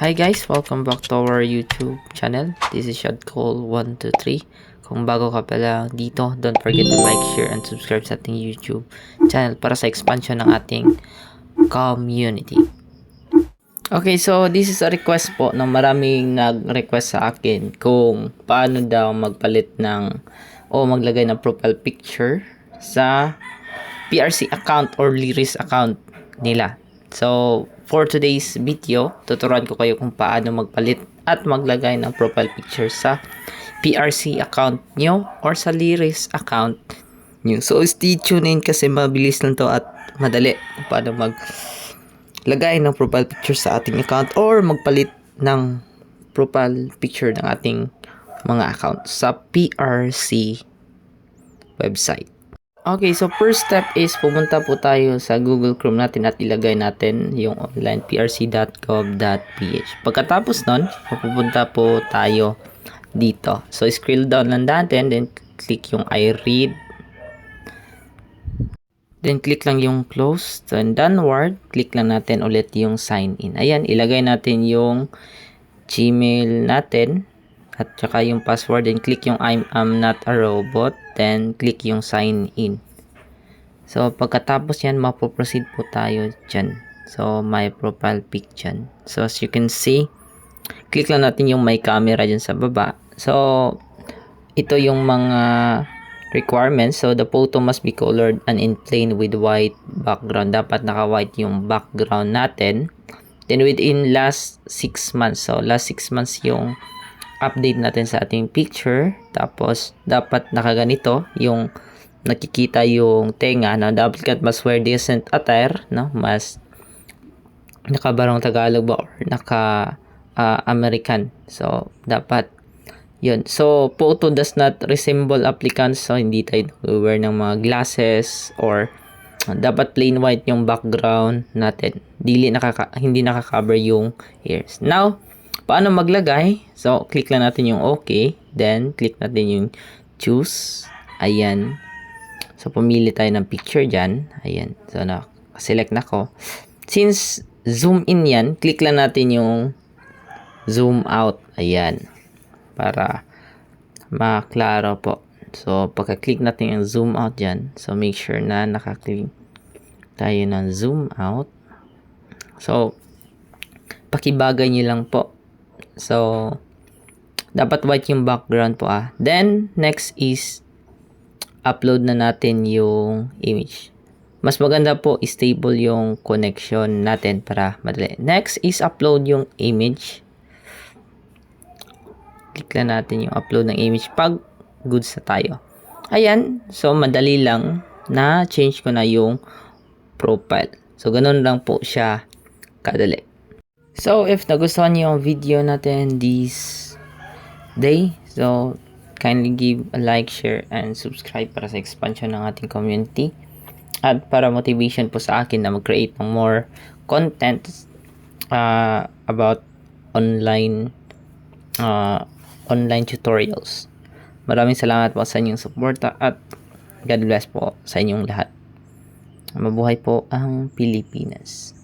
Hi guys, welcome back to our YouTube channel. This is Shadcall123. Kung bago ka pala dito, don't forget to like, share, and subscribe sa ating YouTube channel para sa expansion ng ating community. Okay, so this is a request po ng maraming nag-request sa akin kung paano daw magpalit ng o maglagay ng profile picture sa PRC account or Lyris account nila. So, for today's video, tuturuan ko kayo kung paano magpalit at maglagay ng profile picture sa PRC account nyo or sa Lyris account nyo. So, stay tuned in kasi mabilis lang to at madali kung paano maglagay ng profile picture sa ating account or magpalit ng profile picture ng ating mga account sa PRC website. Okay, so first step is pumunta po tayo sa Google Chrome natin at ilagay natin yung online prc.gov.ph. Pagkatapos nun, pupunta po tayo dito. So, scroll down lang natin, then click yung I read. Then, click lang yung close. So, and downward, click lang natin ulit yung sign in. Ayan, ilagay natin yung Gmail natin at saka yung password, then click yung I'm not a robot, then click yung sign in. So pagkatapos yan, mapoproceed po tayo dyan. So my profile pic dyan. So as you can see, click lang natin yung my camera dyan sa baba. So ito yung mga requirements. So the photo must be colored and in plain with white background. Dapat naka-white yung background natin. Then within last 6 months. So last 6 months yung update natin sa ating picture. Tapos dapat nakaganito yung nakikita yung tenga, no? The applicant must wear decent attire, no? Mas nakabarong Tagalog ba or naka American. So dapat yun. So photo does not resemble applicants. So hindi tayo wear ng mga glasses or dapat plain white yung background natin. Hindi nakaka-cover yung ears. Now, paano maglagay? So, click lang natin yung OK. Then, click natin yung choose. Ayan. So, pumili tayo ng picture dyan. Ayan. So, select na ko. Since zoom in yan, click lang natin yung zoom out. Ayan. Para maklaro po. So, pagka-click natin yung zoom out dyan. So, make sure na naka-click tayo ng zoom out. So, pakibagay nyo lang po. So, dapat white yung background po Then, next is upload na natin yung image. Mas maganda po, stable yung connection natin para madali. Next is upload yung image. Click lang natin yung upload ng image pag goods na tayo. Ayan. So, madali lang na change ko na yung profile. So, ganun lang po siya kadali. So, if nagustuhan niyo yung video natin this day, so, kindly give a like, share, and subscribe para sa expansion ng ating community. At para motivation po sa akin na mag-create ng more content about online tutorials. Maraming salamat po sa inyong suporta at God bless po sa inyong lahat. Mabuhay po ang Pilipinas.